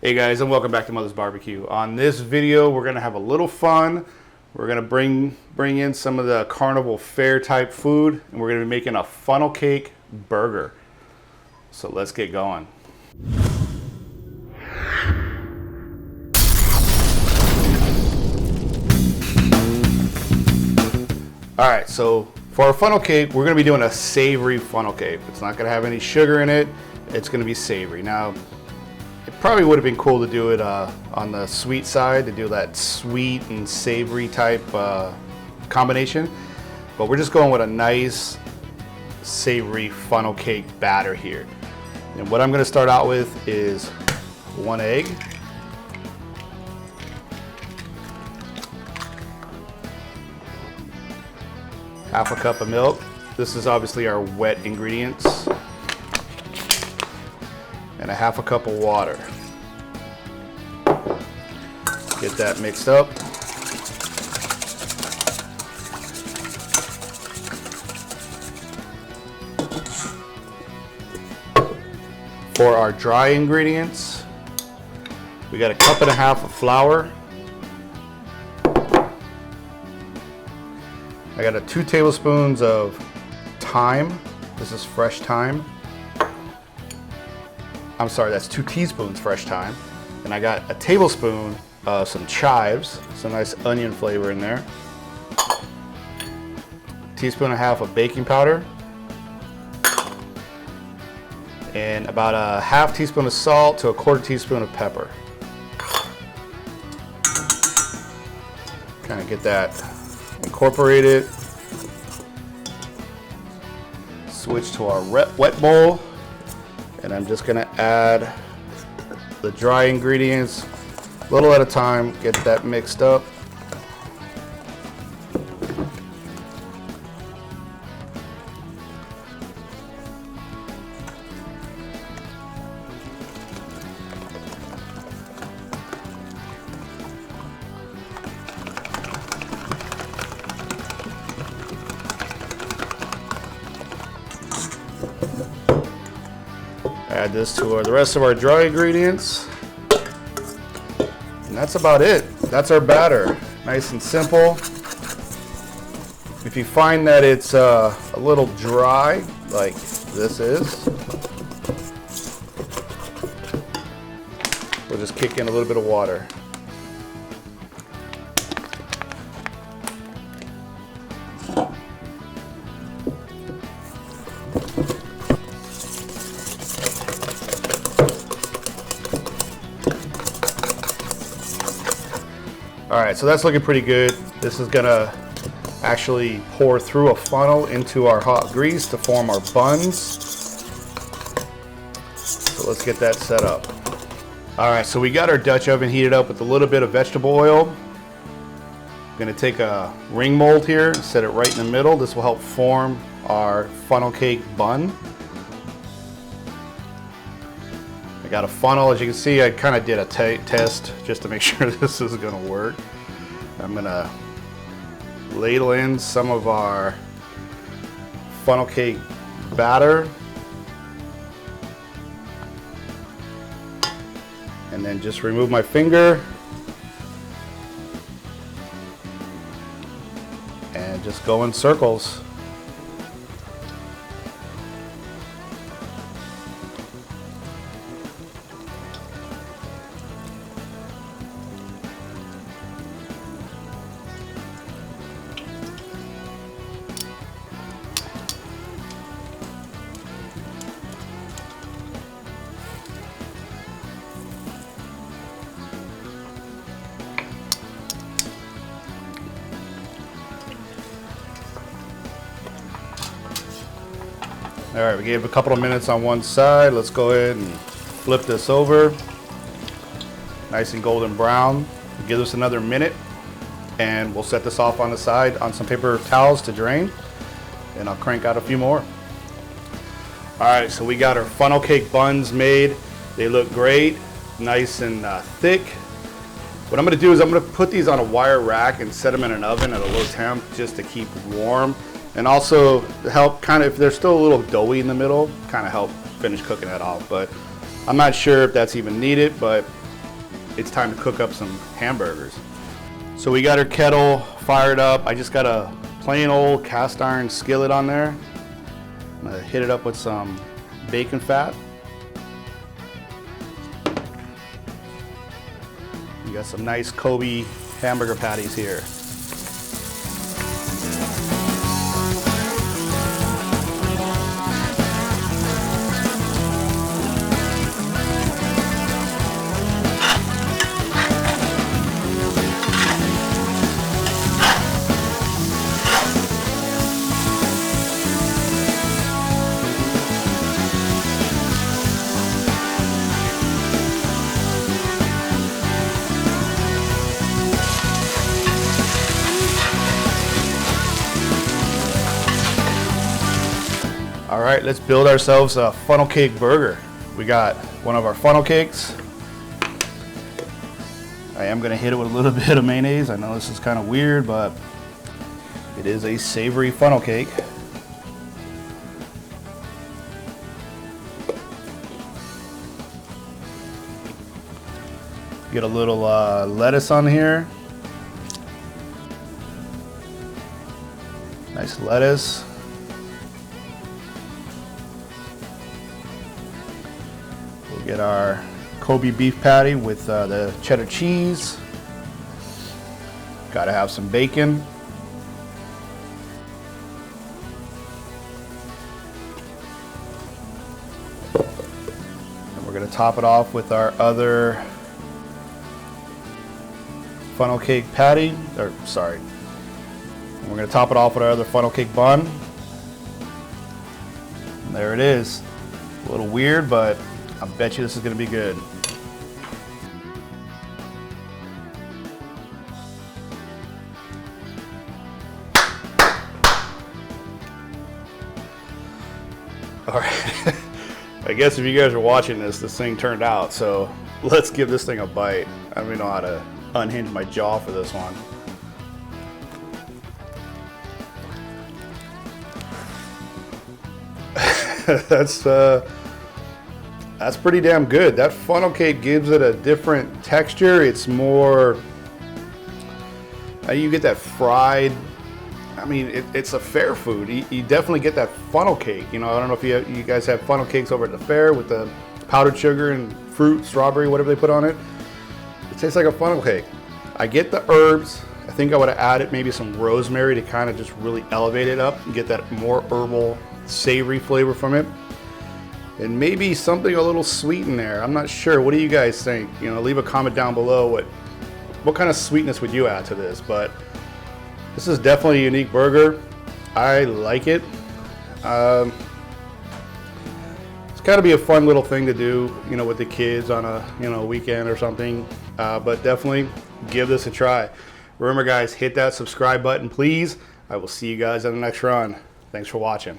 Hey guys, and welcome back to Mother's Barbecue. On this video, we're gonna have a little fun. We're gonna bring in some of the carnival fair type food, and we're gonna be making a funnel cake burger. So let's get going. All right, so for our funnel cake, we're gonna be doing a savory funnel cake. It's not gonna have any sugar in it. It's gonna be savory. Now, it probably would have been cool to do it on the sweet side, to do that sweet and savory type combination. But we're just going with a nice savory funnel cake batter here. And what I'm going to start out with is 1 egg. Half a cup of milk. This is obviously our wet ingredients. And a half a cup of water. Get that mixed up. For our dry ingredients, we got a cup and a half of flour. I got 2 tablespoons of thyme. This is fresh thyme. I'm sorry, that's 2 teaspoons fresh thyme. And I got a tablespoon of some chives, some nice onion flavor in there. Teaspoon and a half of baking powder. And about a half teaspoon of salt to a 1/4 teaspoon of pepper. Kind of get that incorporated. Switch to our wet bowl. And I'm just gonna add the dry ingredients a little at a time, get that mixed up. Add this to the rest of our dry ingredients. And that's about it. That's our batter. Nice and simple. If you find that it's a little dry, like this is, we'll just kick in a little bit of water. All right, so that's looking pretty good. This is gonna actually pour through a funnel into our hot grease to form our buns. So let's get that set up. All right, so we got our Dutch oven heated up with a little bit of vegetable oil. I'm gonna take a ring mold here, set it right in the middle. This will help form our funnel cake bun. Got a funnel. As you can see, I kind of did a test just to make sure this is going to work. I'm going to ladle in some of our funnel cake batter, and then just remove my finger and just go in circles. All right, we gave a couple of minutes on one side. Let's go ahead and flip this over. Nice and golden brown. Give this another minute, and we'll set this off on the side on some paper towels to drain, and I'll crank out a few more. All right, so we got our funnel cake buns made. They look great, nice and thick. What I'm gonna do is I'm gonna put these on a wire rack and set them in an oven at a low temp just to keep warm. And also help kind of, if they're still a little doughy in the middle, kind of help finish cooking that off. But I'm not sure if that's even needed, but it's time to cook up some hamburgers. So we got our kettle fired up. I just got a plain old cast iron skillet on there. I'm gonna hit it up with some bacon fat. We got some nice Kobe hamburger patties here. All right, let's build ourselves a funnel cake burger. We got one of our funnel cakes. I am gonna hit it with a little bit of mayonnaise. I know this is kind of weird, but it is a savory funnel cake. Get a little lettuce on here. Nice lettuce. We'll get our Kobe beef patty with the cheddar cheese. Gotta have some bacon. And we're gonna top it off with our other funnel cake patty, or sorry. And we're gonna top it off with our other funnel cake bun. And there it is. A little weird, but I bet you this is gonna be good. All right, I guess if you guys are watching this thing turned out, so let's give this thing a bite. I don't even know how to unhinge my jaw for this one. That's pretty damn good. That funnel cake gives it a different texture. It's more, you get that fried, I mean, it's a fair food. You definitely get that funnel cake. You know, I don't know if you guys have funnel cakes over at the fair with the powdered sugar and fruit, strawberry, whatever they put on it. It tastes like a funnel cake. I get the herbs. I think I would have added maybe some rosemary to kind of just really elevate it up and get that more herbal, savory flavor from it. And maybe something a little sweet in there. I'm not sure. What do you guys think? You know, leave a comment down below. What kind of sweetness would you add to this? But this is definitely a unique burger. I like it. It's got to be a fun little thing to do, you know, with the kids on a weekend or something. But definitely give this a try. Remember, guys, hit that subscribe button, please. I will see you guys on the next run. Thanks for watching.